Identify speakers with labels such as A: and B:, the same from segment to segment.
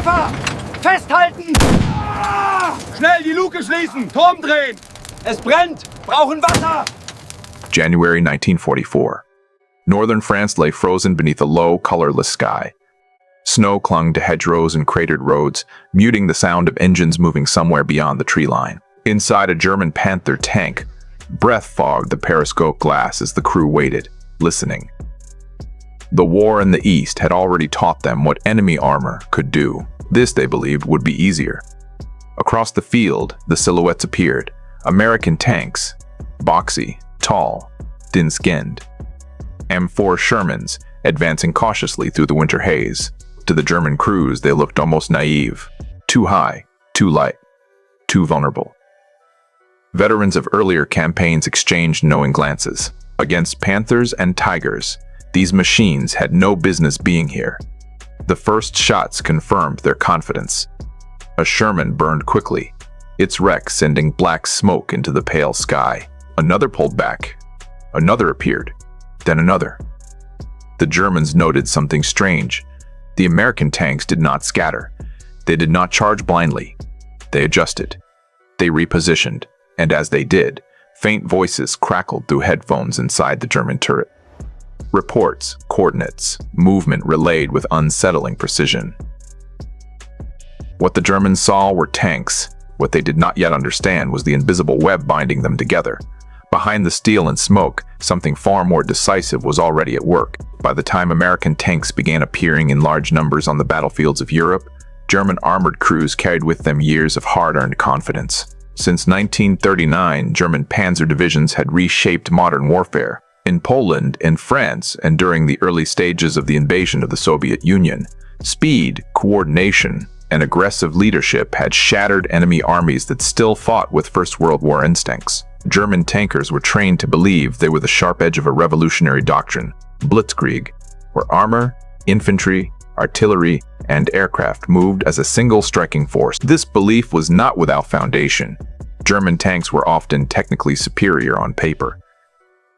A: Treffer! Festhalten! Schnell die Luke schließen! Turm drehen! Es brennt! Brauchen Wasser!
B: January 1944. Northern France lay frozen beneath a low, colorless sky. Snow clung to hedgerows and cratered roads, muting the sound of engines moving somewhere beyond the tree line. Inside a German Panther tank, breath fogged the periscope glass as the crew waited, listening. The war in the East had already taught them what enemy armor could do. This, they believed, would be easier. Across the field, the silhouettes appeared. American tanks, boxy, tall, thin-skinned. M4 Shermans, advancing cautiously through the winter haze. To the German crews, they looked almost naive. Too high, too light, too vulnerable. Veterans of earlier campaigns exchanged knowing glances. Against Panthers and Tigers, these machines had no business being here. The first shots confirmed their confidence. A Sherman burned quickly, its wreck sending black smoke into the pale sky. Another pulled back. Another appeared. Then another. The Germans noted something strange. The American tanks did not scatter. They did not charge blindly. They adjusted. They repositioned. And as they did, faint voices crackled through headphones inside the German turret. Reports, coordinates, movement relayed with unsettling precision. What the Germans saw were tanks. What they did not yet understand was the invisible web binding them together. Behind the steel and smoke, something far more decisive was already at work. By the time American tanks began appearing in large numbers on the battlefields of Europe, German armored crews carried with them years of hard-earned confidence. Since 1939, German panzer divisions had reshaped modern warfare. In Poland, in France, and during the early stages of the invasion of the Soviet Union, speed, coordination, and aggressive leadership had shattered enemy armies that still fought with First World War instincts. German tankers were trained to believe they were the sharp edge of a revolutionary doctrine, Blitzkrieg, where armor, infantry, artillery, and aircraft moved as a single striking force. This belief was not without foundation. German tanks were often technically superior on paper.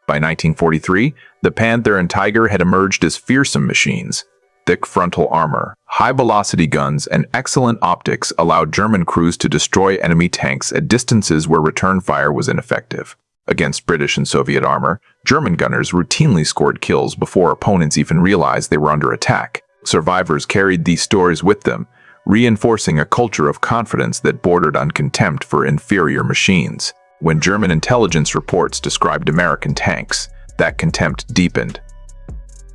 B: By 1943, the Panther and Tiger had emerged as fearsome machines. Thick frontal armor, high-velocity guns, and excellent optics allowed German crews to destroy enemy tanks at distances where return fire was ineffective. Against British and Soviet armor, German gunners routinely scored kills before opponents even realized they were under attack. Survivors carried these stories with them, reinforcing a culture of confidence that bordered on contempt for inferior machines. When German intelligence reports described American tanks, that contempt deepened.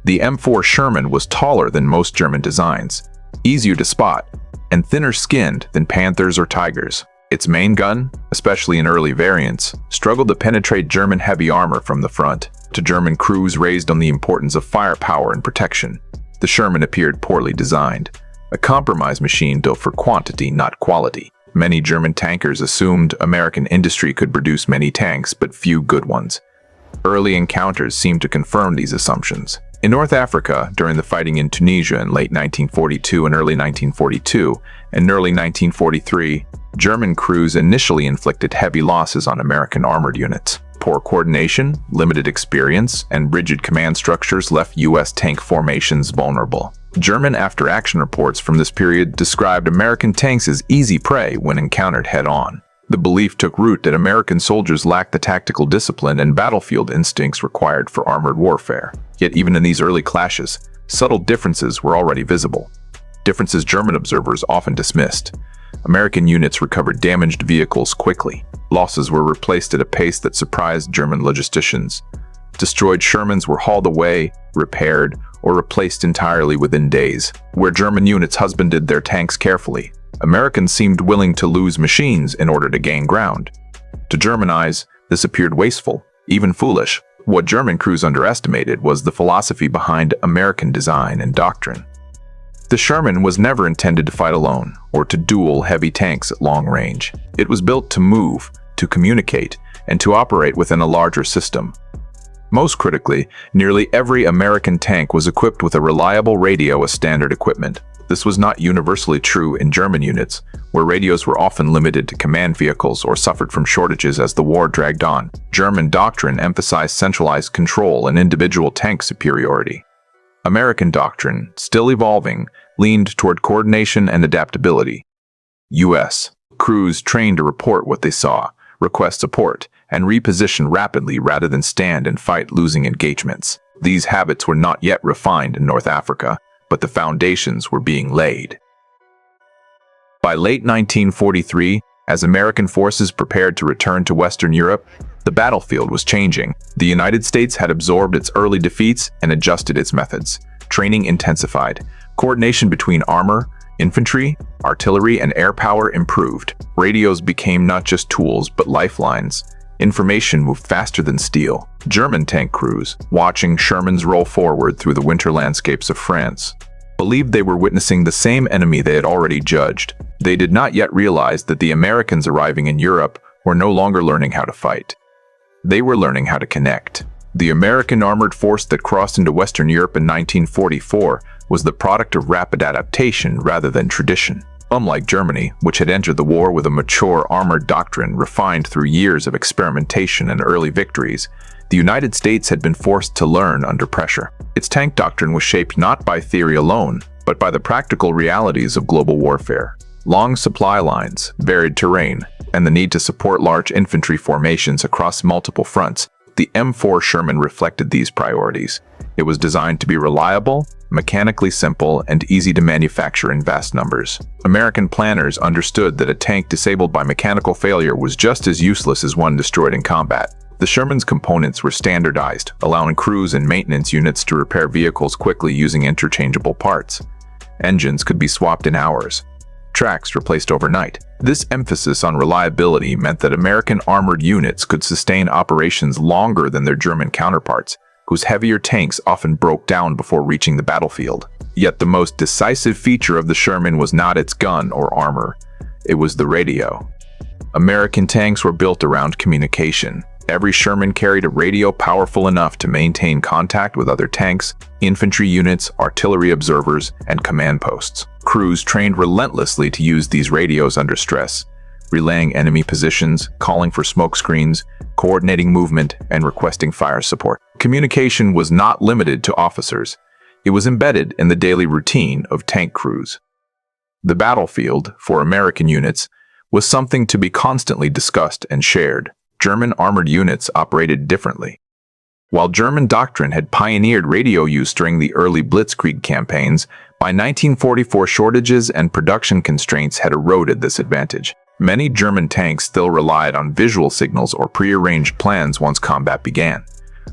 B: The M4 Sherman was taller than most German designs, easier to spot, and thinner-skinned than Panthers or Tigers. Its main gun, especially in early variants, struggled to penetrate German heavy armor from the front. To German crews raised on the importance of firepower and protection, the Sherman appeared poorly designed, a compromise machine built for quantity, not quality. Many German tankers assumed American industry could produce many tanks, but few good ones. Early encounters seemed to confirm these assumptions. In North Africa, during the fighting in Tunisia in late 1942 and early 1942, and early 1943, German crews initially inflicted heavy losses on American armored units. Poor coordination, limited experience, and rigid command structures left U.S. tank formations vulnerable. German after-action reports from this period described American tanks as easy prey when encountered head-on. The belief took root that American soldiers lacked the tactical discipline and battlefield instincts required for armored warfare. Yet even in these early clashes, subtle differences were already visible. Differences German observers often dismissed. American units recovered damaged vehicles quickly. Losses were replaced at a pace that surprised German logisticians. Destroyed Shermans were hauled away, repaired, or replaced entirely within days. Where German units husbanded their tanks carefully, Americans seemed willing to lose machines in order to gain ground. To German eyes, this appeared wasteful, even foolish. What German crews underestimated was the philosophy behind American design and doctrine. The Sherman was never intended to fight alone or to duel heavy tanks at long range. It was built to move, to communicate, and to operate within a larger system. Most critically, nearly every American tank was equipped with a reliable radio as standard equipment. This was not universally true in German units, where radios were often limited to command vehicles or suffered from shortages as the war dragged on. German doctrine emphasized centralized control and individual tank superiority. American doctrine, still evolving, leaned toward coordination and adaptability. U.S. crews trained to report what they saw, request support, and reposition rapidly rather than stand and fight losing engagements. These habits were not yet refined in North Africa, but the foundations were being laid. By late 1943, as American forces prepared to return to Western Europe, the battlefield was changing. The United States had absorbed its early defeats and adjusted its methods. Training intensified. Coordination between armor, infantry, artillery, and air power improved. Radios became not just tools, but lifelines. Information moved faster than steel. German tank crews, watching Shermans roll forward through the winter landscapes of France, believed they were witnessing the same enemy they had already judged. They did not yet realize that the Americans arriving in Europe were no longer learning how to fight. They were learning how to connect. The American armored force that crossed into Western Europe in 1944 was the product of rapid adaptation rather than tradition. Unlike Germany, which had entered the war with a mature armored doctrine refined through years of experimentation and early victories, the United States had been forced to learn under pressure. Its tank doctrine was shaped not by theory alone, but by the practical realities of global warfare. Long supply lines, varied terrain, and the need to support large infantry formations across multiple fronts. The M4 Sherman reflected these priorities. It was designed to be reliable, mechanically simple, and easy to manufacture in vast numbers. American planners understood that a tank disabled by mechanical failure was just as useless as one destroyed in combat. The Sherman's components were standardized, allowing crews and maintenance units to repair vehicles quickly using interchangeable parts. Engines could be swapped in hours. Tracks replaced overnight. This emphasis on reliability meant that American armored units could sustain operations longer than their German counterparts, whose heavier tanks often broke down before reaching the battlefield. Yet the most decisive feature of the Sherman was not its gun or armor. It was the radio. American tanks were built around communication. Every Sherman carried a radio powerful enough to maintain contact with other tanks, infantry units, artillery observers, and command posts. Crews trained relentlessly to use these radios under stress, relaying enemy positions, calling for smoke screens, coordinating movement, and requesting fire support. Communication was not limited to officers. It was embedded in the daily routine of tank crews. The battlefield, for American units, was something to be constantly discussed and shared. German armored units operated differently. While German doctrine had pioneered radio use during the early Blitzkrieg campaigns, by 1944 shortages and production constraints had eroded this advantage. Many German tanks still relied on visual signals or prearranged plans once combat began.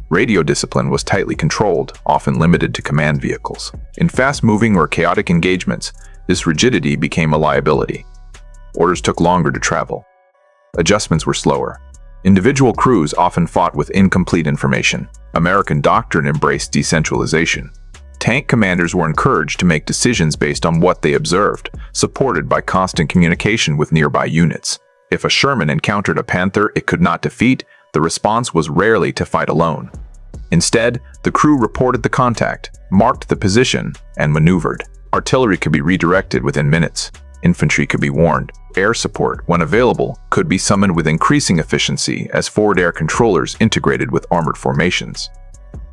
B: Radio discipline was tightly controlled, often limited to command vehicles. In fast-moving or chaotic engagements, this rigidity became a liability. Orders took longer to travel. Adjustments were slower. Individual crews often fought with incomplete information. American doctrine embraced decentralization. Tank commanders were encouraged to make decisions based on what they observed, supported by constant communication with nearby units. If a Sherman encountered a Panther it could not defeat, the response was rarely to fight alone. Instead, the crew reported the contact, marked the position, and maneuvered. Artillery could be redirected within minutes. Infantry could be warned. Air support, when available, could be summoned with increasing efficiency as forward air controllers integrated with armored formations.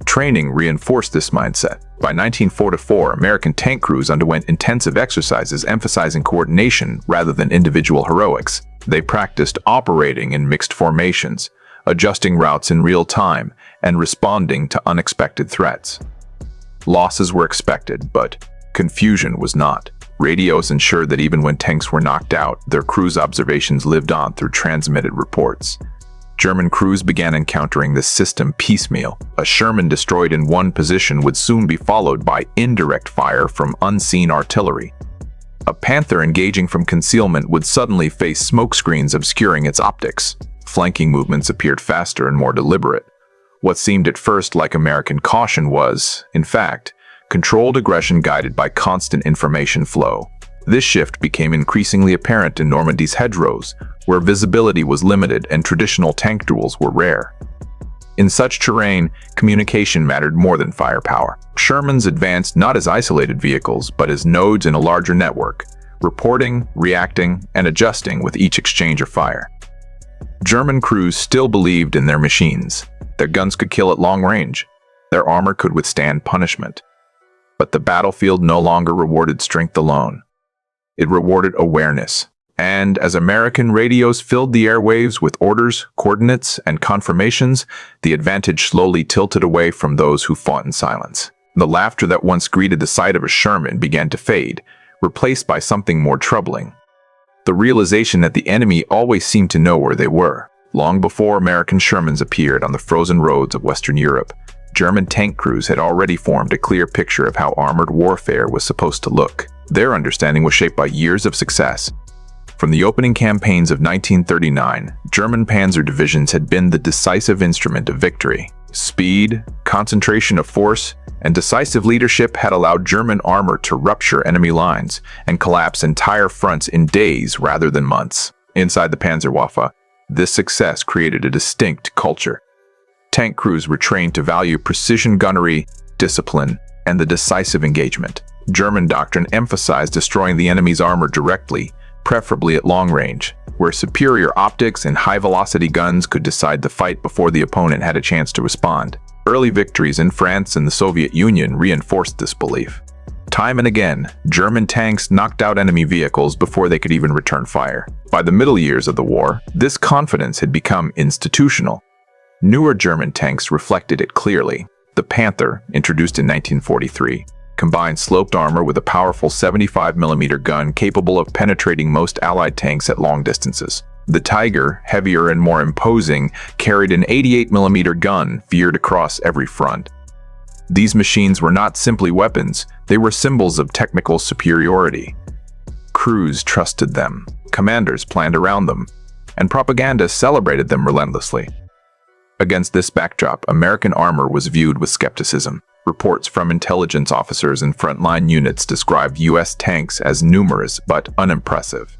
B: Training reinforced this mindset. By 1944, American tank crews underwent intensive exercises emphasizing coordination rather than individual heroics. They practiced operating in mixed formations, adjusting routes in real time, and responding to unexpected threats. Losses were expected, but confusion was not. Radios ensured that even when tanks were knocked out, their crews' observations lived on through transmitted reports. German crews began encountering this system piecemeal. A Sherman destroyed in one position would soon be followed by indirect fire from unseen artillery. A Panther engaging from concealment would suddenly face smoke screens obscuring its optics. Flanking movements appeared faster and more deliberate. What seemed at first like American caution was, in fact, controlled aggression guided by constant information flow. This shift became increasingly apparent in Normandy's hedgerows, where visibility was limited and traditional tank duels were rare. In such terrain, communication mattered more than firepower. Shermans advanced not as isolated vehicles, but as nodes in a larger network, reporting, reacting, and adjusting with each exchange of fire. German crews still believed in their machines. Their guns could kill at long range. Their armor could withstand punishment. But the battlefield no longer rewarded strength alone. It rewarded awareness. And as American radios filled the airwaves with orders, coordinates, and confirmations, the advantage slowly tilted away from those who fought in silence. The laughter that once greeted the sight of a Sherman began to fade, replaced by something more troubling. The realization that the enemy always seemed to know where they were. Long before American Shermans appeared on the frozen roads of Western Europe, German tank crews had already formed a clear picture of how armored warfare was supposed to look. Their understanding was shaped by years of success. From the opening campaigns of 1939, German panzer divisions had been the decisive instrument of victory. Speed, concentration of force, and decisive leadership had allowed German armor to rupture enemy lines and collapse entire fronts in days rather than months. Inside the Panzerwaffe, this success created a distinct culture. Tank crews were trained to value precision gunnery, discipline, and the decisive engagement. German doctrine emphasized destroying the enemy's armor directly, preferably at long range, where superior optics and high-velocity guns could decide the fight before the opponent had a chance to respond. Early victories in France and the Soviet Union reinforced this belief. Time and again, German tanks knocked out enemy vehicles before they could even return fire. By the middle years of the war, this confidence had become institutional. Newer German tanks reflected it clearly. The Panther, introduced in 1943, combined sloped armor with a powerful 75mm gun capable of penetrating most Allied tanks at long distances. The Tiger, heavier and more imposing, carried an 88mm gun veered across every front. These machines were not simply weapons, they were symbols of technical superiority. Crews trusted them, commanders planned around them, and propaganda celebrated them relentlessly. Against this backdrop, American armor was viewed with skepticism. Reports from intelligence officers and frontline units described U.S. tanks as numerous but unimpressive.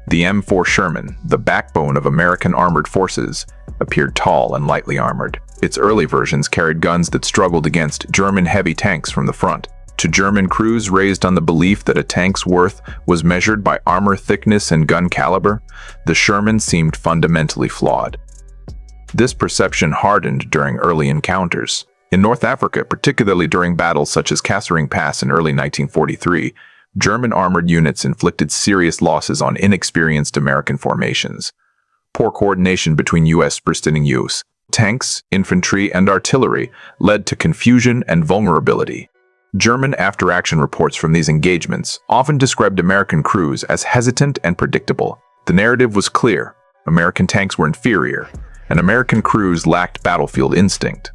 B: The M4 Sherman, the backbone of American armored forces, appeared tall and lightly armored. Its early versions carried guns that struggled against German heavy tanks from the front. To German crews raised on the belief that a tank's worth was measured by armor thickness and gun caliber, the Sherman seemed fundamentally flawed. This perception hardened during early encounters. In North Africa, particularly during battles such as Kasserine Pass in early 1943, German armored units inflicted serious losses on inexperienced American formations. Poor coordination between U.S. pristine use, tanks, infantry, and artillery led to confusion and vulnerability. German after-action reports from these engagements often described American crews as hesitant and predictable. The narrative was clear: American tanks were inferior, and American crews lacked battlefield instinct.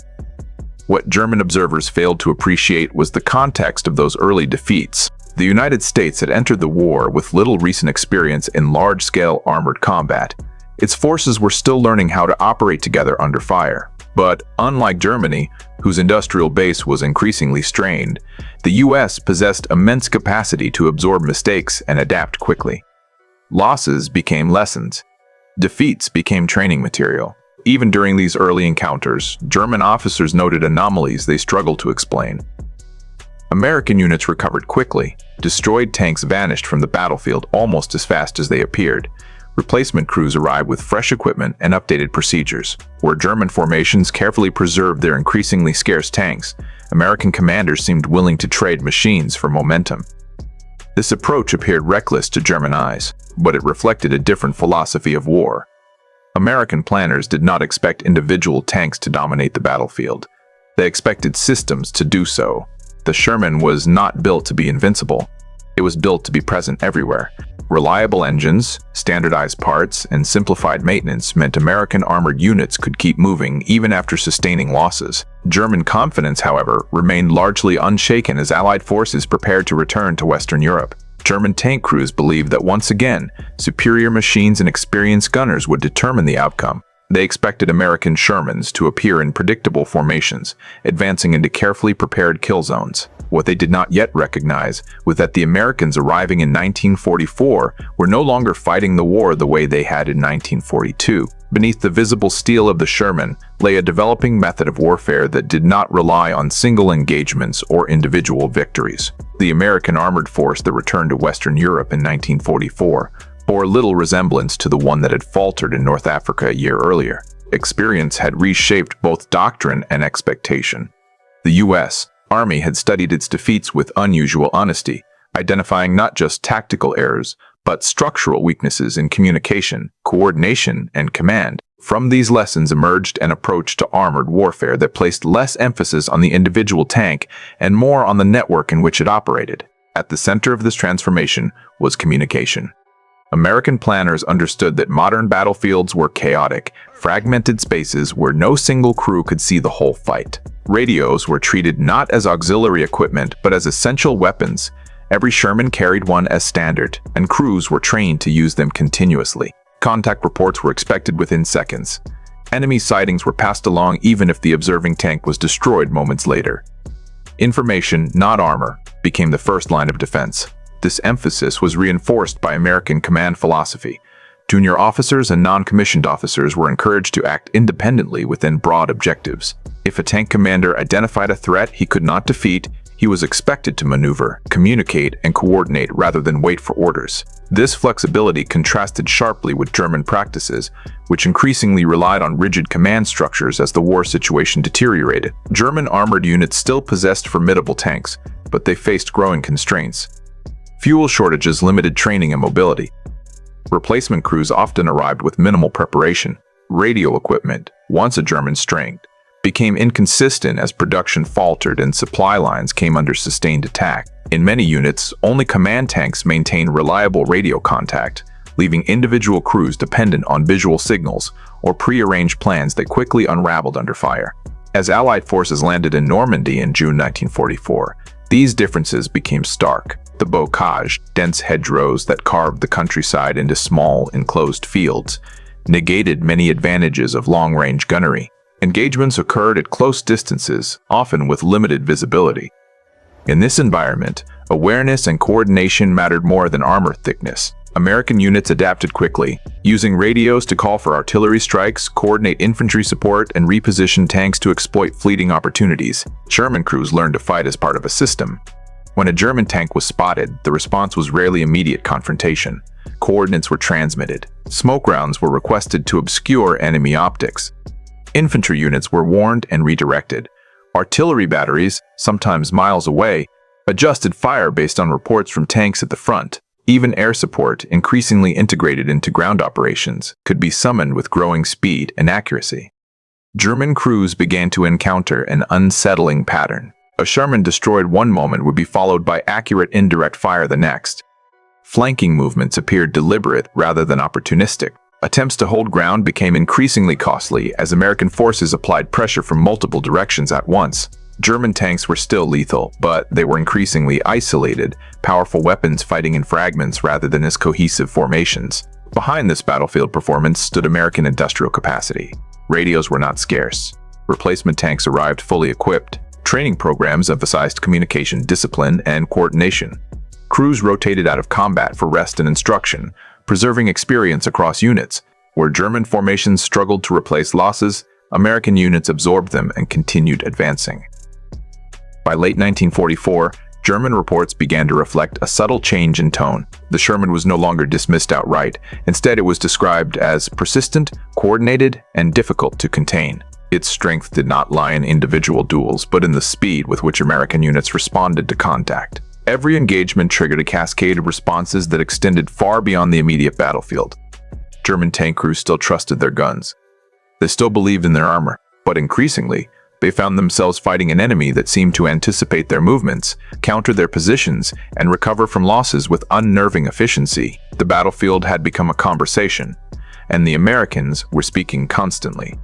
B: What German observers failed to appreciate was the context of those early defeats. The United States had entered the war with little recent experience in large-scale armored combat. Its forces were still learning how to operate together under fire. But unlike Germany, whose industrial base was increasingly strained, the U.S. possessed immense capacity to absorb mistakes and adapt quickly. Losses became lessons. Defeats became training material. Even during these early encounters, German officers noted anomalies they struggled to explain. American units recovered quickly. Destroyed tanks vanished from the battlefield almost as fast as they appeared. Replacement crews arrived with fresh equipment and updated procedures. Where German formations carefully preserved their increasingly scarce tanks, American commanders seemed willing to trade machines for momentum. This approach appeared reckless to German eyes, but it reflected a different philosophy of war. American planners did not expect individual tanks to dominate the battlefield. They expected systems to do so. The Sherman was not built to be invincible. It was built to be present everywhere. Reliable engines, standardized parts, and simplified maintenance meant American armored units could keep moving even after sustaining losses. German confidence, however, remained largely unshaken as Allied forces prepared to return to Western Europe. German tank crews believed that once again, superior machines and experienced gunners would determine the outcome. They expected American Shermans to appear in predictable formations, advancing into carefully prepared kill zones. What they did not yet recognize was that the Americans arriving in 1944 were no longer fighting the war the way they had in 1942. Beneath the visible steel of the Sherman lay a developing method of warfare that did not rely on single engagements or individual victories. The American armored force that returned to Western Europe in 1944 bore little resemblance to the one that had faltered in North Africa a year earlier. Experience had reshaped both doctrine and expectation. The U.S., army had studied its defeats with unusual honesty, identifying not just tactical errors, but structural weaknesses in communication, coordination, and command. From these lessons emerged an approach to armored warfare that placed less emphasis on the individual tank and more on the network in which it operated. At the center of this transformation was communication. American planners understood that modern battlefields were chaotic, fragmented spaces where no single crew could see the whole fight. Radios were treated not as auxiliary equipment, but as essential weapons. Every Sherman carried one as standard, and crews were trained to use them continuously. Contact reports were expected within seconds. Enemy sightings were passed along even if the observing tank was destroyed moments later. Information, not armor, became the first line of defense. This emphasis was reinforced by American command philosophy. Junior officers and non-commissioned officers were encouraged to act independently within broad objectives. If a tank commander identified a threat he could not defeat, he was expected to maneuver, communicate, and coordinate rather than wait for orders. This flexibility contrasted sharply with German practices, which increasingly relied on rigid command structures as the war situation deteriorated. German armored units still possessed formidable tanks, but they faced growing constraints. Fuel shortages limited training and mobility. Replacement crews often arrived with minimal preparation. Radio equipment, once a German strength, became inconsistent as production faltered and supply lines came under sustained attack. In many units, only command tanks maintained reliable radio contact, leaving individual crews dependent on visual signals or pre-arranged plans that quickly unraveled under fire. As Allied forces landed in Normandy in June 1944, these differences became stark. The bocage, dense hedgerows that carved the countryside into small, enclosed fields, negated many advantages of long-range gunnery. Engagements occurred at close distances, often with limited visibility. In this environment, awareness and coordination mattered more than armor thickness. American units adapted quickly, using radios to call for artillery strikes, coordinate infantry support, and reposition tanks to exploit fleeting opportunities. Sherman crews learned to fight as part of a system. When a German tank was spotted, the response was rarely immediate confrontation. Coordinates were transmitted. Smoke rounds were requested to obscure enemy optics. Infantry units were warned and redirected. Artillery batteries, sometimes miles away, adjusted fire based on reports from tanks at the front. Even air support, increasingly integrated into ground operations, could be summoned with growing speed and accuracy. German crews began to encounter an unsettling pattern. A Sherman destroyed one moment would be followed by accurate indirect fire the next. Flanking movements appeared deliberate rather than opportunistic. Attempts to hold ground became increasingly costly as American forces applied pressure from multiple directions at once. German tanks were still lethal, but they were increasingly isolated, powerful weapons fighting in fragments rather than as cohesive formations. Behind this battlefield performance stood American industrial capacity. Radios were not scarce. Replacement tanks arrived fully equipped. Training programs emphasized communication, discipline, and coordination. Crews rotated out of combat for rest and instruction, preserving experience across units. Where German formations struggled to replace losses, American units absorbed them and continued advancing. By late 1944, German reports began to reflect a subtle change in tone. The Sherman was no longer dismissed outright. Instead, it was described as persistent, coordinated, and difficult to contain. Its strength did not lie in individual duels, but in the speed with which American units responded to contact. Every engagement triggered a cascade of responses that extended far beyond the immediate battlefield. German tank crews still trusted their guns. They still believed in their armor, but increasingly, they found themselves fighting an enemy that seemed to anticipate their movements, counter their positions, and recover from losses with unnerving efficiency. The battlefield had become a conversation, and the Americans were speaking constantly.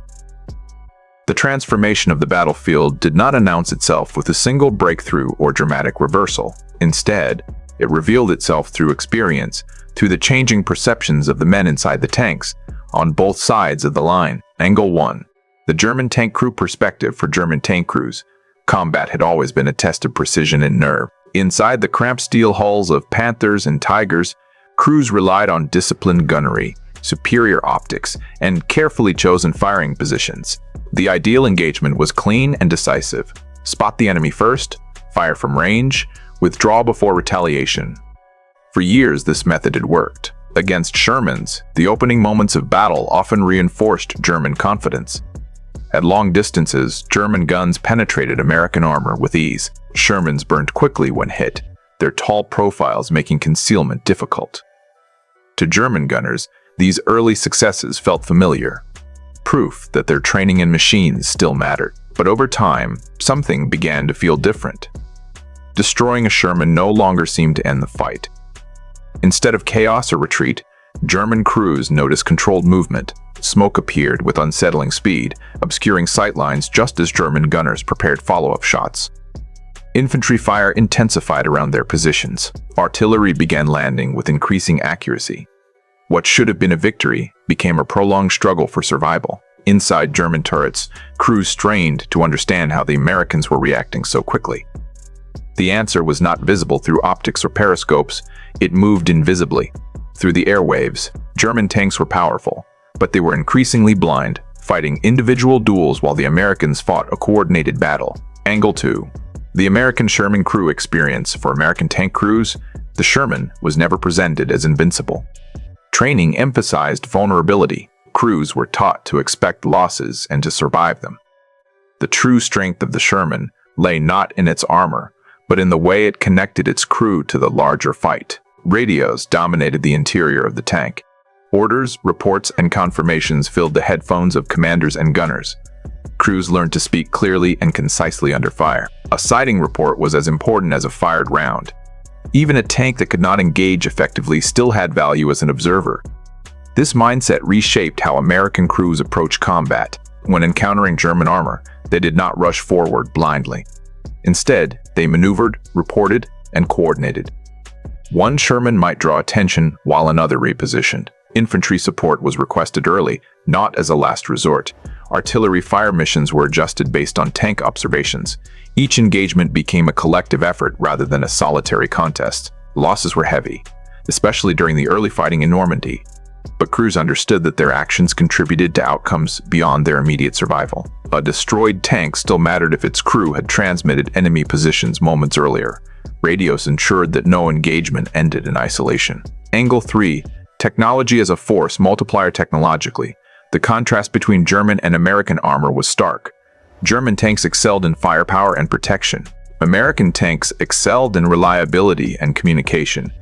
B: The transformation of the battlefield did not announce itself with a single breakthrough or dramatic reversal. Instead, it revealed itself through experience, through the changing perceptions of the men inside the tanks, on both sides of the line. Angle 1. The German tank crew perspective for German tank crews. Combat had always been a test of precision and nerve. Inside the cramped steel hulls of Panthers and Tigers, crews relied on disciplined gunnery, superior optics, and carefully chosen firing positions. The ideal engagement was clean and decisive. Spot the enemy first, fire from range, withdraw before retaliation. For years, this method had worked. Against Shermans, the opening moments of battle often reinforced German confidence. At long distances, German guns penetrated American armor with ease. Shermans burned quickly when hit, their tall profiles making concealment difficult. To German gunners, these early successes felt familiar, proof that their training and machines still mattered. But over time, something began to feel different. Destroying a Sherman no longer seemed to end the fight. Instead of chaos or retreat, German crews noticed controlled movement. Smoke appeared with unsettling speed, obscuring sightlines just as German gunners prepared follow-up shots. Infantry fire intensified around their positions. Artillery began landing with increasing accuracy. What should have been a victory became a prolonged struggle for survival. Inside German turrets, crews strained to understand how the Americans were reacting so quickly. The answer was not visible through optics or periscopes, it moved invisibly. Through the airwaves, German tanks were powerful, but they were increasingly blind, fighting individual duels while the Americans fought a coordinated battle. Angle 2. The American Sherman crew experience. For American tank crews, the Sherman was never presented as invincible. Training emphasized vulnerability. Crews were taught to expect losses and to survive them. The true strength of the Sherman lay not in its armor, but in the way it connected its crew to the larger fight. Radios dominated the interior of the tank. Orders, reports, and confirmations filled the headphones of commanders and gunners. Crews learned to speak clearly and concisely under fire. A sighting report was as important as a fired round. Even a tank that could not engage effectively still had value as an observer. This mindset reshaped how American crews approached combat. When encountering German armor, they did not rush forward blindly. Instead, they maneuvered, reported, and coordinated. One Sherman might draw attention while another repositioned. Infantry support was requested early, not as a last resort. Artillery fire missions were adjusted based on tank observations. Each engagement became a collective effort rather than a solitary contest. Losses were heavy, especially during the early fighting in Normandy. But crews understood that their actions contributed to outcomes beyond their immediate survival. A destroyed tank still mattered if its crew had transmitted enemy positions moments earlier. Radios ensured that no engagement ended in isolation. Angle 3. Technology as a force multiplier. Technologically, the contrast between German and American armor was stark. German tanks excelled in firepower and protection. American tanks excelled in reliability and communication.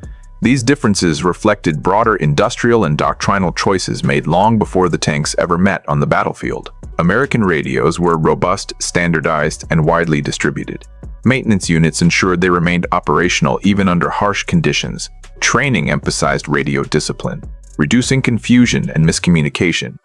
B: These differences reflected broader industrial and doctrinal choices made long before the tanks ever met on the battlefield. American radios were robust, standardized, and widely distributed. Maintenance units ensured they remained operational even under harsh conditions. Training emphasized radio discipline, reducing confusion and miscommunication.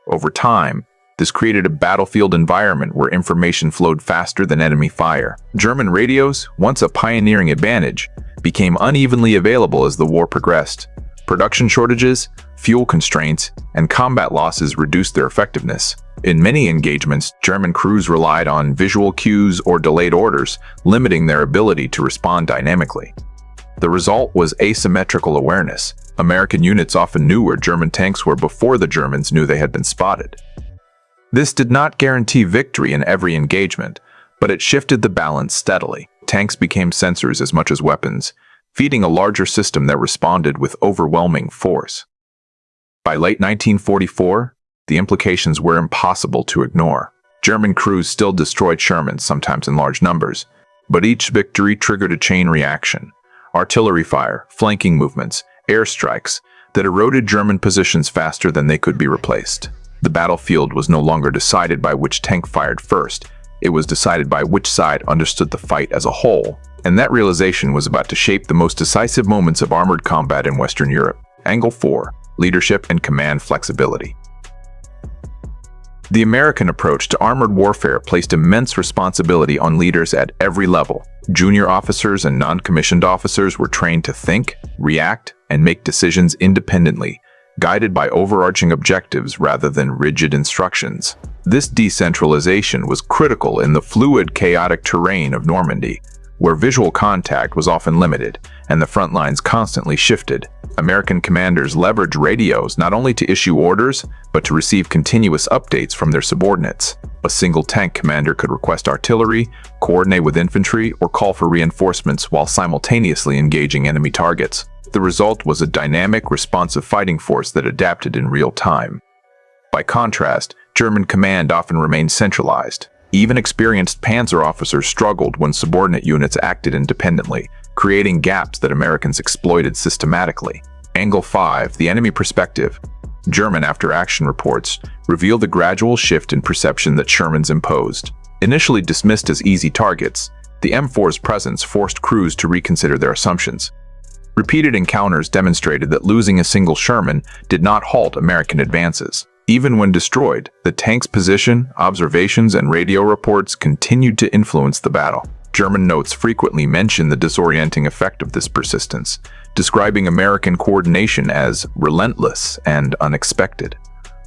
B: Over time, this created a battlefield environment where information flowed faster than enemy fire. German radios, once a pioneering advantage, became unevenly available as the war progressed. Production shortages, fuel constraints, and combat losses reduced their effectiveness. In many engagements, German crews relied on visual cues or delayed orders, limiting their ability to respond dynamically. The result was asymmetrical awareness. American units often knew where German tanks were before the Germans knew they had been spotted. This did not guarantee victory in every engagement, but it shifted the balance steadily. Tanks became sensors as much as weapons, feeding a larger system that responded with overwhelming force. By late 1944, the implications were impossible to ignore. German crews still destroyed Shermans, sometimes in large numbers, but each victory triggered a chain reaction. Artillery fire, flanking movements, airstrikes that eroded German positions faster than they could be replaced. The battlefield was no longer decided by which tank fired first. It was decided by which side understood the fight as a whole, and that realization was about to shape the most decisive moments of armored combat in Western Europe. Angle 4. Leadership and command flexibility. The American approach to armored warfare placed immense responsibility on leaders at every level. Junior officers and non-commissioned officers were trained to think, react, and make decisions independently, guided by overarching objectives rather than rigid instructions. This decentralization was critical in the fluid, chaotic terrain of Normandy, where visual contact was often limited and the front lines constantly shifted. American commanders leveraged radios not only to issue orders, but to receive continuous updates from their subordinates. A single tank commander could request artillery, coordinate with infantry, or call for reinforcements while simultaneously engaging enemy targets. The result was a dynamic, responsive fighting force that adapted in real time. By contrast, German command often remained centralized. Even experienced panzer officers struggled when subordinate units acted independently, creating gaps that Americans exploited systematically. Angle 5, the enemy perspective. German after-action reports reveal the gradual shift in perception that Shermans imposed. Initially dismissed as easy targets, the M4's presence forced crews to reconsider their assumptions. Repeated encounters demonstrated that losing a single Sherman did not halt American advances. Even when destroyed, the tank's position, observations, and radio reports continued to influence the battle. German notes frequently mention the disorienting effect of this persistence, describing American coordination as relentless and unexpected.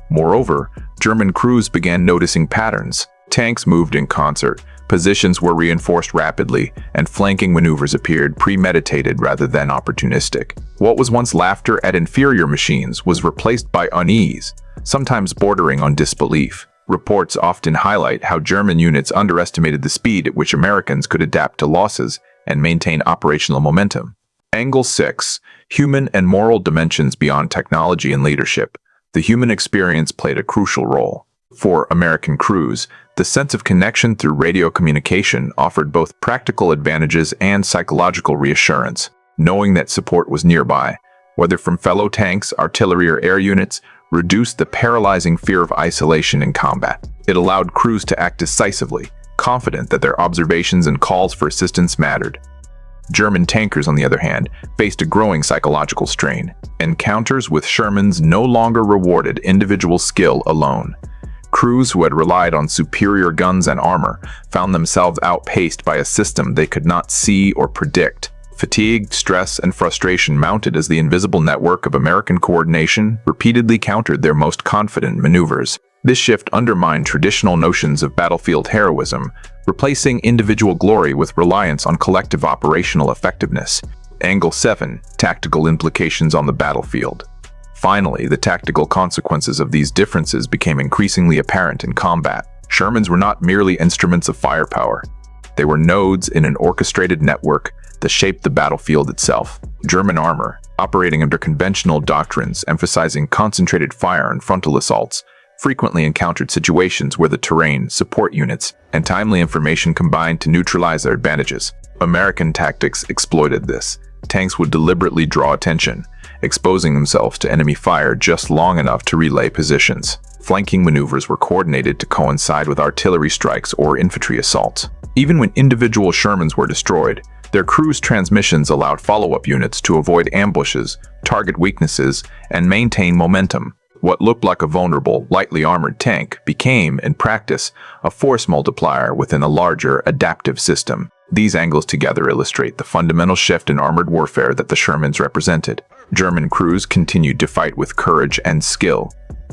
B: Moreover, German crews began noticing patterns. Tanks moved in concert, positions were reinforced rapidly, and flanking maneuvers appeared premeditated rather than opportunistic. What was once laughter at inferior machines was replaced by unease, sometimes bordering on disbelief. Reports often highlight how German units underestimated the speed at which Americans could adapt to losses and maintain operational momentum. Angle 6. Human and moral dimensions beyond technology and leadership. The human experience played a crucial role. For American crews, the sense of connection through radio communication offered both practical advantages and psychological reassurance, knowing that support was nearby, whether from fellow tanks, artillery, or air units, reduced the paralyzing fear of isolation in combat. It allowed crews to act decisively, confident that their observations and calls for assistance mattered. German tankers, on the other hand, faced a growing psychological strain. Encounters with Shermans no longer rewarded individual skill alone. Crews who had relied on superior guns and armor found themselves outpaced by a system they could not see or predict. Fatigue, stress, and frustration mounted as the invisible network of American coordination repeatedly countered their most confident maneuvers. This shift undermined traditional notions of battlefield heroism, replacing individual glory with reliance on collective operational effectiveness. Angle 7. Tactical implications on the battlefield. Finally, the tactical consequences of these differences became increasingly apparent in combat. Shermans were not merely instruments of firepower. They were nodes in an orchestrated network that shaped the battlefield itself. German armor, operating under conventional doctrines emphasizing concentrated fire and frontal assaults, frequently encountered situations where the terrain, support units, and timely information combined to neutralize their advantages. American tactics exploited this. Tanks would deliberately draw attention, exposing themselves to enemy fire just long enough to relay positions. Flanking maneuvers were coordinated to coincide with artillery strikes or infantry assaults. Even when individual Shermans were destroyed, their crews' transmissions allowed follow-up units to avoid ambushes, target weaknesses, and maintain momentum. What looked like a vulnerable, lightly armored tank became, in practice, a force multiplier within a larger, adaptive system. These angles together illustrate the fundamental shift in armored warfare that the Shermans represented. German crews continued to fight with courage and skill,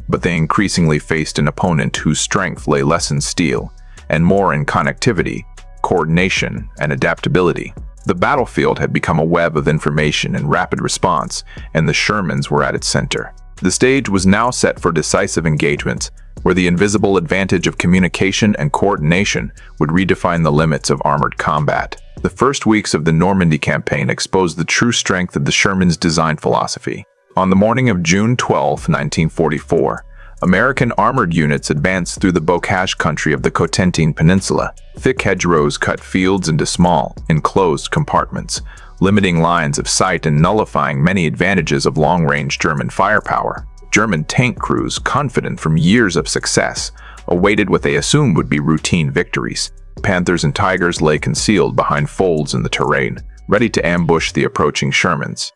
B: but they increasingly faced an opponent whose strength lay less in steel and more in connectivity, coordination, and adaptability. The battlefield had become a web of information and rapid response, and the Shermans were at its center. The stage was now set for decisive engagements, where the invisible advantage of communication and coordination would redefine the limits of armored combat. The first weeks of the Normandy campaign exposed the true strength of the Shermans' design philosophy. On the morning of June 12, 1944, American armored units advanced through the bocage country of the Cotentin Peninsula. Thick hedgerows cut fields into small, enclosed compartments, limiting lines of sight and nullifying many advantages of long-range German firepower. German tank crews, confident from years of success, awaited what they assumed would be routine victories. Panthers and Tigers lay concealed behind folds in the terrain, ready to ambush the approaching Shermans.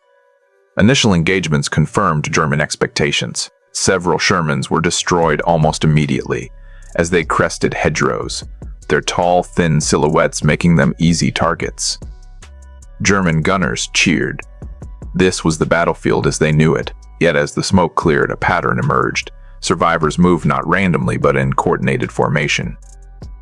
B: Initial engagements confirmed German expectations. Several Shermans were destroyed almost immediately as they crested hedgerows, their tall, thin silhouettes making them easy targets. German gunners cheered. This was the battlefield as they knew it, yet as the smoke cleared, a pattern emerged. Survivors moved not randomly but in coordinated formation.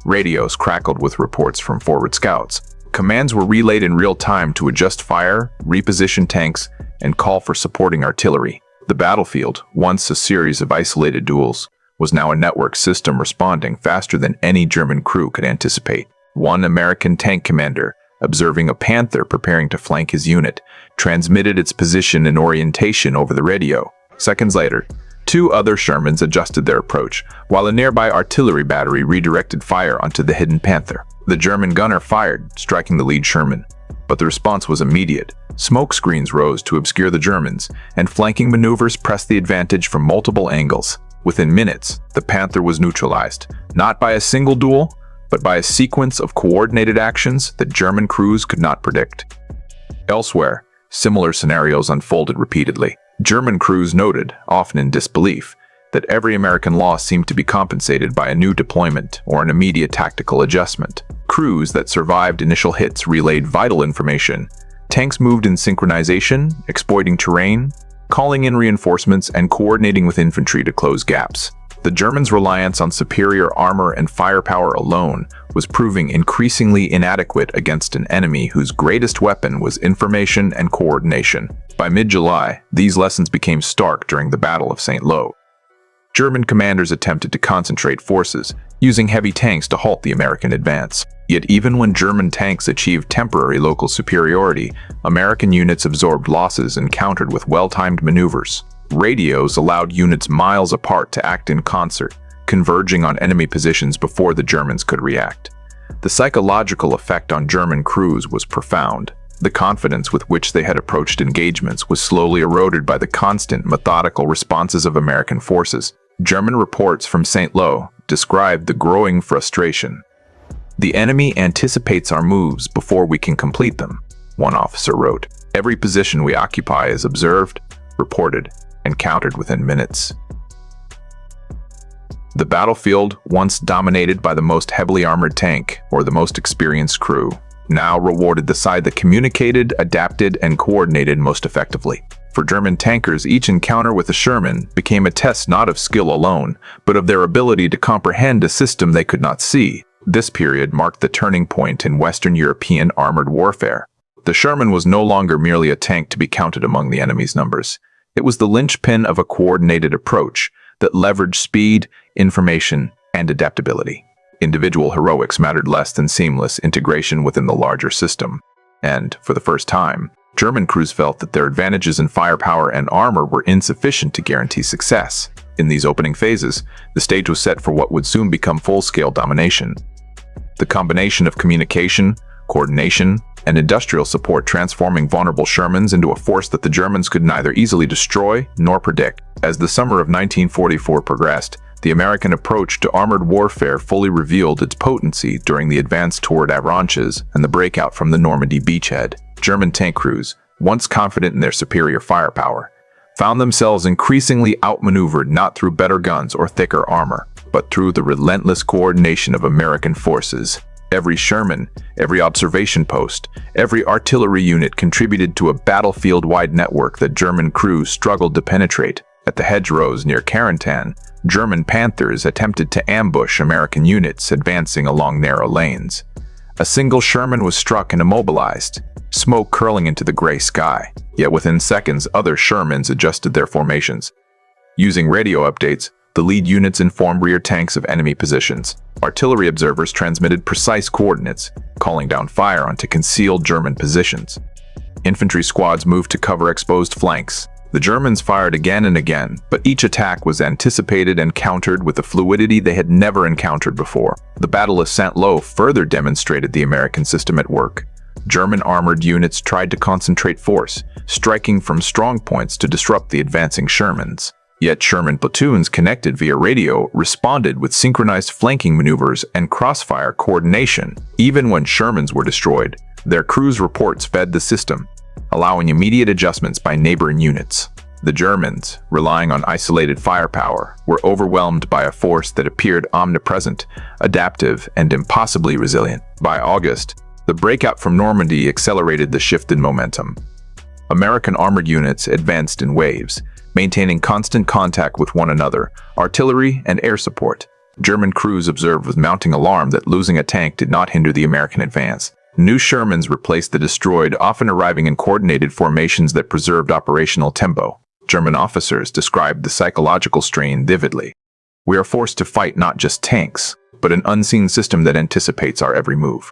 B: Radios crackled with reports from forward scouts. Commands were relayed in real time to adjust fire, reposition tanks, and call for supporting artillery. The battlefield, once a series of isolated duels, was now a network system responding faster than any German crew could anticipate. One American tank commander, observing a Panther preparing to flank his unit, transmitted its position and orientation over the radio. Seconds later, Two other Shermans adjusted their approach, while a nearby artillery battery redirected fire onto the hidden Panther. The German gunner fired, striking the lead Sherman. But the response was immediate. Smoke screens rose to obscure the Germans, and flanking maneuvers pressed the advantage from multiple angles. Within minutes, the Panther was neutralized, not by a single duel, but by a sequence of coordinated actions that German crews could not predict. Elsewhere, similar scenarios unfolded repeatedly. German crews noted, often in disbelief, that every American loss seemed to be compensated by a new deployment or an immediate tactical adjustment. Crews that survived initial hits relayed vital information. Tanks moved in synchronization, exploiting terrain, calling in reinforcements, and coordinating with infantry to close gaps. The Germans' reliance on superior armor and firepower alone was proving increasingly inadequate against an enemy whose greatest weapon was information and coordination. By mid-July, these lessons became stark during the Battle of St. Lo. German commanders attempted to concentrate forces, using heavy tanks to halt the American advance. Yet even when German tanks achieved temporary local superiority, American units absorbed losses and countered with well-timed maneuvers. Radios allowed units miles apart to act in concert, converging on enemy positions before the Germans could react. The psychological effect on German crews was profound. The confidence with which they had approached engagements was slowly eroded by the constant, methodical responses of American forces. German reports from St. Lo described the growing frustration. "The enemy anticipates our moves before we can complete them," one officer wrote. "Every position we occupy is observed, reported, and countered within minutes." The battlefield, once dominated by the most heavily armored tank or the most experienced crew, now rewarded the side that communicated, adapted, and coordinated most effectively. For German tankers, each encounter with a Sherman became a test not of skill alone, but of their ability to comprehend a system they could not see. This period marked the turning point in Western European armored warfare. The Sherman was no longer merely a tank to be counted among the enemy's numbers. It was the linchpin of a coordinated approach that leveraged speed, information, and adaptability. Individual heroics mattered less than seamless integration within the larger system. And, for the first time, German crews felt that their advantages in firepower and armor were insufficient to guarantee success. In these opening phases, the stage was set for what would soon become full-scale domination. The combination of communication, coordination, and industrial support transforming vulnerable Shermans into a force that the Germans could neither easily destroy nor predict. As the summer of 1944 progressed, the American approach to armored warfare fully revealed its potency during the advance toward Avranches and the breakout from the Normandy beachhead. German tank crews, once confident in their superior firepower, found themselves increasingly outmaneuvered not through better guns or thicker armor, but through the relentless coordination of American forces. Every Sherman, every observation post, every artillery unit contributed to a battlefield-wide network that German crews struggled to penetrate. At the hedgerows near Carentan, German Panthers attempted to ambush American units advancing along narrow lanes. A single Sherman was struck and immobilized, smoke curling into the gray sky. Yet within seconds, other Shermans adjusted their formations. Using radio updates, the lead units informed rear tanks of enemy positions. Artillery observers transmitted precise coordinates, calling down fire onto concealed German positions. Infantry squads moved to cover exposed flanks. The Germans fired again and again, but each attack was anticipated and countered with a fluidity they had never encountered before. The Battle of St. Lo further demonstrated the American system at work. German armored units tried to concentrate force, striking from strong points to disrupt the advancing Shermans. Yet Sherman platoons connected via radio responded with synchronized flanking maneuvers and crossfire coordination. Even when Shermans were destroyed, their crews' reports fed the system, allowing immediate adjustments by neighboring units. The Germans, relying on isolated firepower, were overwhelmed by a force that appeared omnipresent, adaptive, and impossibly resilient. By August, the breakout from Normandy accelerated the shift in momentum. American armored units advanced in waves, maintaining constant contact with one another, artillery and air support. German crews observed with mounting alarm that losing a tank did not hinder the American advance. New Shermans replaced the destroyed, often arriving in coordinated formations that preserved operational tempo. German officers described the psychological strain vividly. "We are forced to fight not just tanks, but an unseen system that anticipates our every move."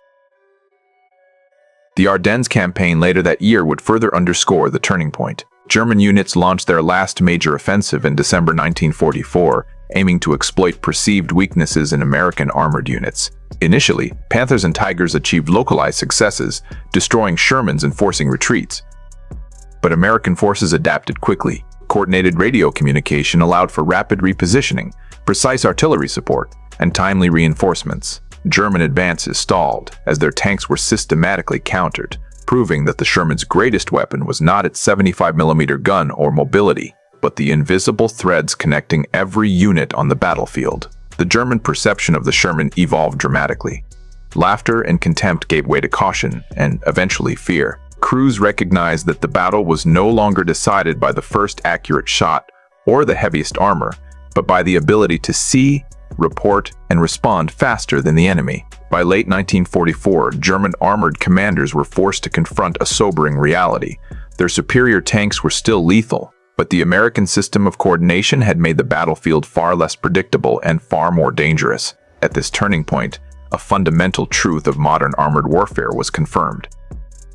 B: The Ardennes campaign later that year would further underscore the turning point. German units launched their last major offensive in December 1944, aiming to exploit perceived weaknesses in American armored units. Initially, Panthers and Tigers achieved localized successes, destroying Shermans and forcing retreats. But American forces adapted quickly. Coordinated radio communication allowed for rapid repositioning, precise artillery support, and timely reinforcements. German advances stalled as their tanks were systematically countered, proving that the Sherman's greatest weapon was not its 75mm gun or mobility, but the invisible threads connecting every unit on the battlefield. The German perception of the Sherman evolved dramatically. Laughter and contempt gave way to caution and, eventually, fear. Crews recognized that the battle was no longer decided by the first accurate shot or the heaviest armor, but by the ability to see, report, and respond faster than the enemy. By late 1944, German armored commanders were forced to confront a sobering reality. Their superior tanks were still lethal, but the American system of coordination had made the battlefield far less predictable and far more dangerous. At this turning point, a fundamental truth of modern armored warfare was confirmed.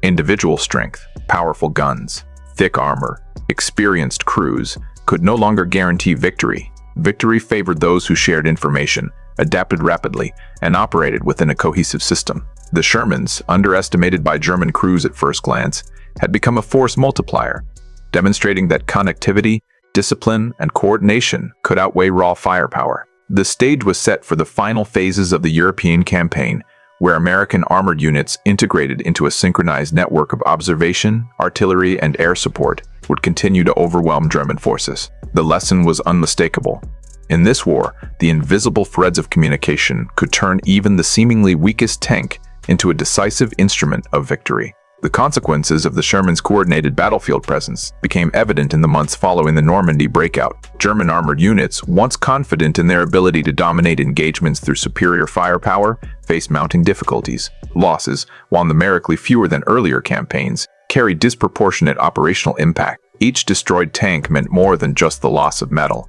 B: Individual strength, powerful guns, thick armor, experienced crews could no longer guarantee victory. Victory favored those who shared information, adapted rapidly, and operated within a cohesive system. The Shermans, underestimated by German crews at first glance, had become a force multiplier, demonstrating that connectivity, discipline, and coordination could outweigh raw firepower. The stage was set for the final phases of the European campaign, where American armored units integrated into a synchronized network of observation, artillery, and air support would continue to overwhelm German forces. The lesson was unmistakable. In this war, the invisible threads of communication could turn even the seemingly weakest tank into a decisive instrument of victory. The consequences of the Sherman's coordinated battlefield presence became evident in the months following the Normandy breakout. German armored units, once confident in their ability to dominate engagements through superior firepower, faced mounting difficulties. Losses, while numerically fewer than earlier campaigns, carried disproportionate operational impact. Each destroyed tank meant more than just the loss of metal.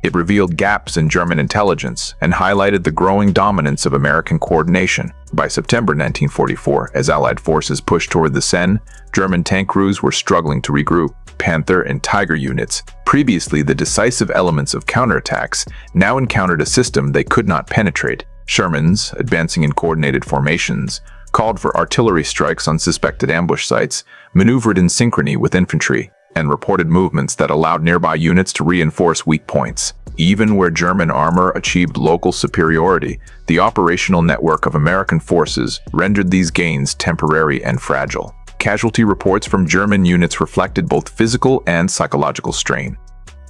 B: It revealed gaps in German intelligence and highlighted the growing dominance of American coordination. By September 1944, as Allied forces pushed toward the Seine, German tank crews were struggling to regroup. Panther and Tiger units, previously the decisive elements of counterattacks, now encountered a system they could not penetrate. Shermans, advancing in coordinated formations, called for artillery strikes on suspected ambush sites, maneuvered in synchrony with infantry, and reported movements that allowed nearby units to reinforce weak points. Even where German armor achieved local superiority, the operational network of American forces rendered these gains temporary and fragile. Casualty reports from German units reflected both physical and psychological strain.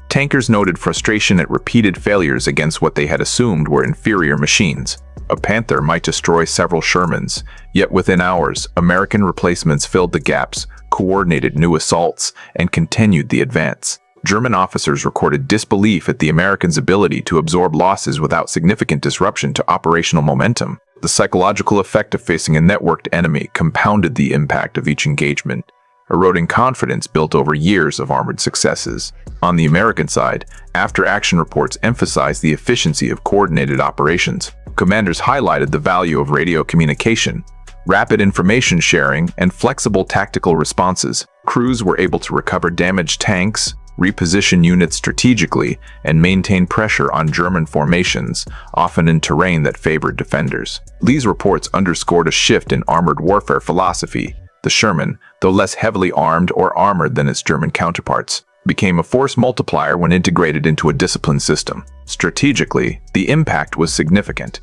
B: Tankers noted frustration at repeated failures against what they had assumed were inferior machines. A Panther might destroy several Shermans, yet within hours, American replacements filled the gaps, coordinated new assaults, and continued the advance. German officers recorded disbelief at the Americans' ability to absorb losses without significant disruption to operational momentum. The psychological effect of facing a networked enemy compounded the impact of each engagement, eroding confidence built over years of armored successes. On the American side, after-action reports emphasized the efficiency of coordinated operations. Commanders highlighted the value of radio communication, rapid information sharing, and flexible tactical responses. Crews were able to recover damaged tanks, reposition units strategically, and maintain pressure on German formations, often in terrain that favored defenders. These reports underscored a shift in armored warfare philosophy. The Sherman, though less heavily armed or armored than its German counterparts, became a force multiplier when integrated into a disciplined system. Strategically, the impact was significant.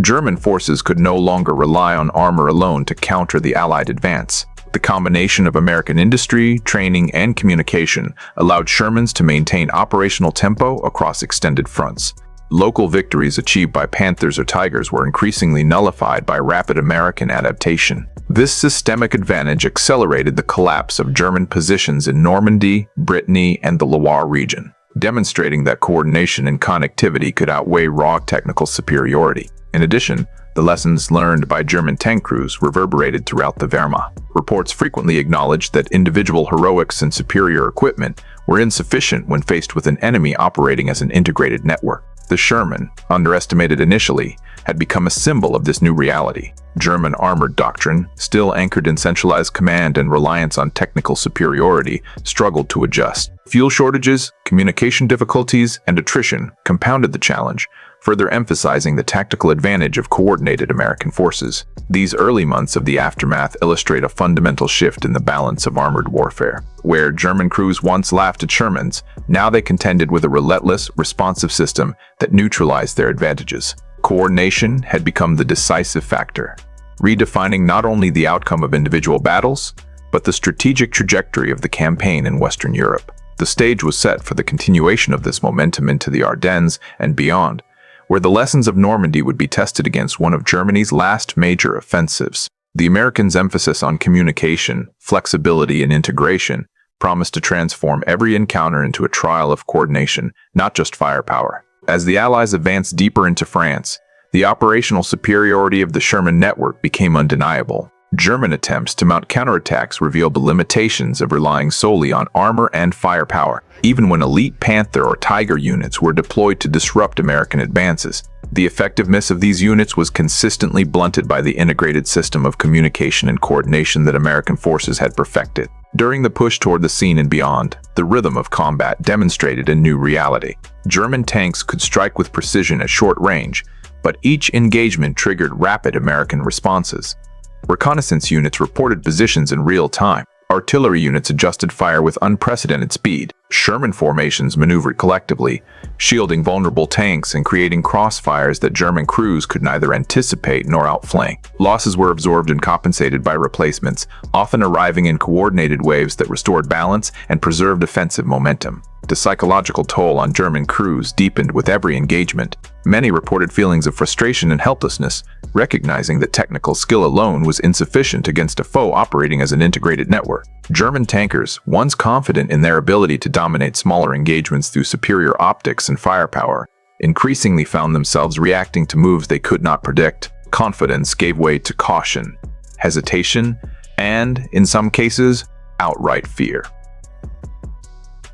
B: German forces could no longer rely on armor alone to counter the Allied advance. The combination of American industry, training, and communication allowed Shermans to maintain operational tempo across extended fronts. Local victories achieved by Panthers or Tigers were increasingly nullified by rapid American adaptation. This systemic advantage accelerated the collapse of German positions in Normandy, Brittany, and the Loire region, demonstrating that coordination and connectivity could outweigh raw technical superiority. In addition, the lessons learned by German tank crews reverberated throughout the Wehrmacht. Reports frequently acknowledged that individual heroics and superior equipment were insufficient when faced with an enemy operating as an integrated network. The Sherman, underestimated initially, had become a symbol of this new reality. German armored doctrine, still anchored in centralized command and reliance on technical superiority, struggled to adjust. Fuel shortages, communication difficulties, and attrition compounded the challenge, further emphasizing the tactical advantage of coordinated American forces. These early months of the aftermath illustrate a fundamental shift in the balance of armored warfare. Where German crews once laughed at Shermans, now they contended with a relentless, responsive system that neutralized their advantages. Coordination had become the decisive factor, redefining not only the outcome of individual battles, but the strategic trajectory of the campaign in Western Europe. The stage was set for the continuation of this momentum into the Ardennes and beyond, where the lessons of Normandy would be tested against one of Germany's last major offensives. The Americans' emphasis on communication, flexibility, and integration promised to transform every encounter into a trial of coordination, not just firepower. As the Allies advanced deeper into France, the operational superiority of the Sherman network became undeniable. German attempts to mount counterattacks revealed the limitations of relying solely on armor and firepower, even when elite Panther or Tiger units were deployed to disrupt American advances. The effectiveness of these units was consistently blunted by the integrated system of communication and coordination that American forces had perfected. During the push toward the scene and beyond, the rhythm of combat demonstrated a new reality. German tanks could strike with precision at short range, but each engagement triggered rapid American responses. Reconnaissance units reported positions in real time. Artillery units adjusted fire with unprecedented speed. Sherman formations maneuvered collectively, shielding vulnerable tanks and creating crossfires that German crews could neither anticipate nor outflank. Losses were absorbed and compensated by replacements, often arriving in coordinated waves that restored balance and preserved offensive momentum. The psychological toll on German crews deepened with every engagement. Many reported feelings of frustration and helplessness, recognizing that technical skill alone was insufficient against a foe operating as an integrated network. German tankers, once confident in their ability to dominate smaller engagements through superior optics and firepower, increasingly found themselves reacting to moves they could not predict. Confidence gave way to caution, hesitation, and, in some cases, outright fear.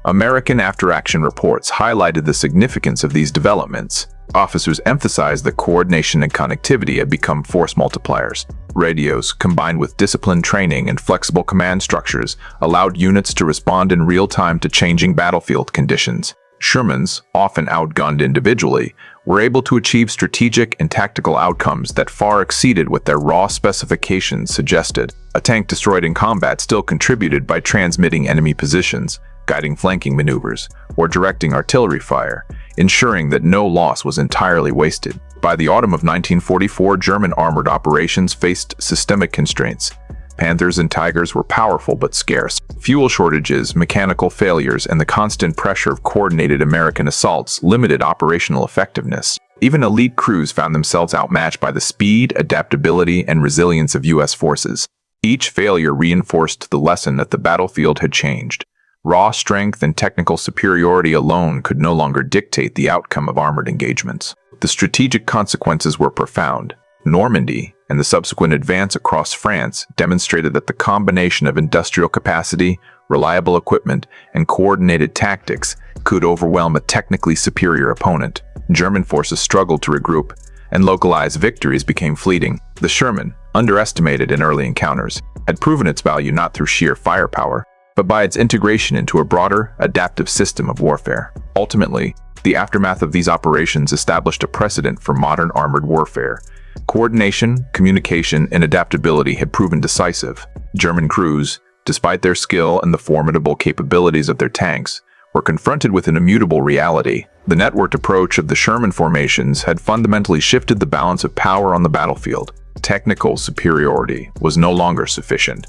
B: American after-action reports highlighted the significance of these developments. Officers emphasized that coordination and connectivity had become force multipliers. Radios, combined with disciplined training and flexible command structures, allowed units to respond in real time to changing battlefield conditions. Shermans, often outgunned individually, were able to achieve strategic and tactical outcomes that far exceeded what their raw specifications suggested. A tank destroyed in combat still contributed by transmitting enemy positions, guiding flanking maneuvers, or directing artillery fire, ensuring that no loss was entirely wasted. By the autumn of 1944, German armored operations faced systemic constraints. Panthers and Tigers were powerful but scarce. Fuel shortages, mechanical failures, and the constant pressure of coordinated American assaults limited operational effectiveness. Even elite crews found themselves outmatched by the speed, adaptability, and resilience of U.S. forces. Each failure reinforced the lesson that the battlefield had changed. Raw strength and technical superiority alone could no longer dictate the outcome of armored engagements. The strategic consequences were profound. Normandy and the subsequent advance across France demonstrated that the combination of industrial capacity, reliable equipment, and coordinated tactics could overwhelm a technically superior opponent. German forces struggled to regroup, and localized victories became fleeting. The Sherman, underestimated in early encounters, had proven its value not through sheer firepower, but by its integration into a broader, adaptive system of warfare. Ultimately, the aftermath of these operations established a precedent for modern armored warfare. Coordination, communication, and adaptability had proven decisive. German crews, despite their skill and the formidable capabilities of their tanks, were confronted with an immutable reality. The networked approach of the Sherman formations had fundamentally shifted the balance of power on the battlefield. Technical superiority was no longer sufficient.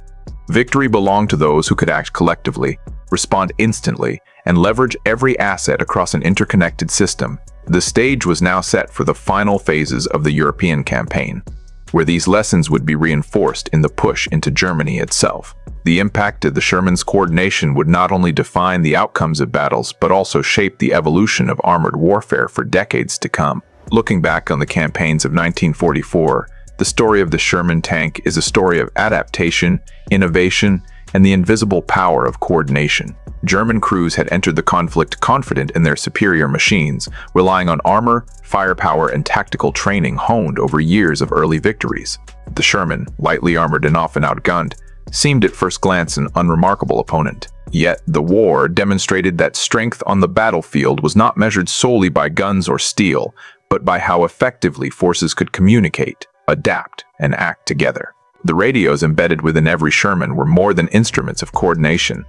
B: Victory belonged to those who could act collectively, respond instantly, and leverage every asset across an interconnected system. The stage was now set for the final phases of the European campaign, where these lessons would be reinforced in the push into Germany itself. The impact of the Sherman's coordination would not only define the outcomes of battles, but also shape the evolution of armored warfare for decades to come. Looking back on the campaigns of 1944, the story of the Sherman tank is a story of adaptation, innovation, and the invisible power of coordination. German crews had entered the conflict confident in their superior machines, relying on armor, firepower, and tactical training honed over years of early victories. The Sherman, lightly armored and often outgunned, seemed at first glance an unremarkable opponent. Yet the war demonstrated that strength on the battlefield was not measured solely by guns or steel, but by how effectively forces could communicate, adapt, and act together. The radios embedded within every Sherman were more than instruments of coordination.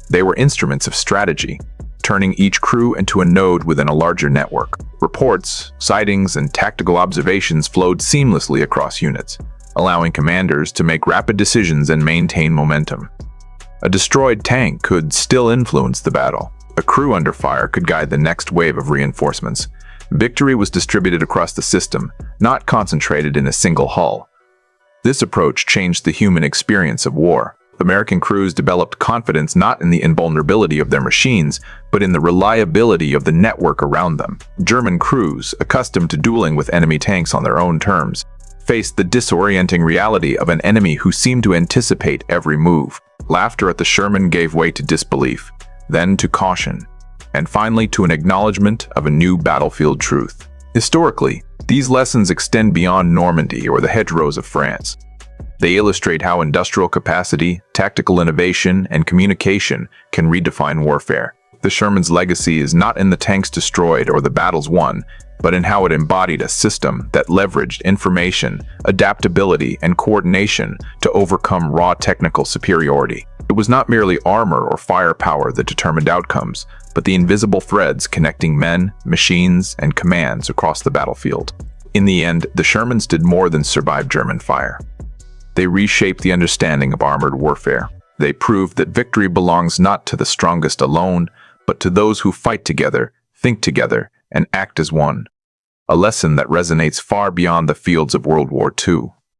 B: They were instruments of strategy, turning each crew into a node within a larger network. Reports, sightings, and tactical observations flowed seamlessly across units, allowing commanders to make rapid decisions and maintain momentum. A destroyed tank could still influence the battle. A crew under fire could guide the next wave of reinforcements. Victory was distributed across the system, not concentrated in a single hull. This approach changed the human experience of war. American crews developed confidence not in the invulnerability of their machines, but in the reliability of the network around them. German crews, accustomed to dueling with enemy tanks on their own terms, faced the disorienting reality of an enemy who seemed to anticipate every move. Laughter at the Sherman gave way to disbelief, then to caution, and finally to an acknowledgement of a new battlefield truth. Historically, these lessons extend beyond Normandy or the hedgerows of France. They illustrate how industrial capacity, tactical innovation, and communication can redefine warfare. The Sherman's legacy is not in the tanks destroyed or the battles won, but in how it embodied a system that leveraged information, adaptability, and coordination to overcome raw technical superiority. It was not merely armor or firepower that determined outcomes, but the invisible threads connecting men, machines, and commands across the battlefield. In the end, the Shermans did more than survive German fire. They reshaped the understanding of armored warfare. They proved that victory belongs not to the strongest alone, but to those who fight together, think together, and act as one. A lesson that resonates far beyond the fields of World War II.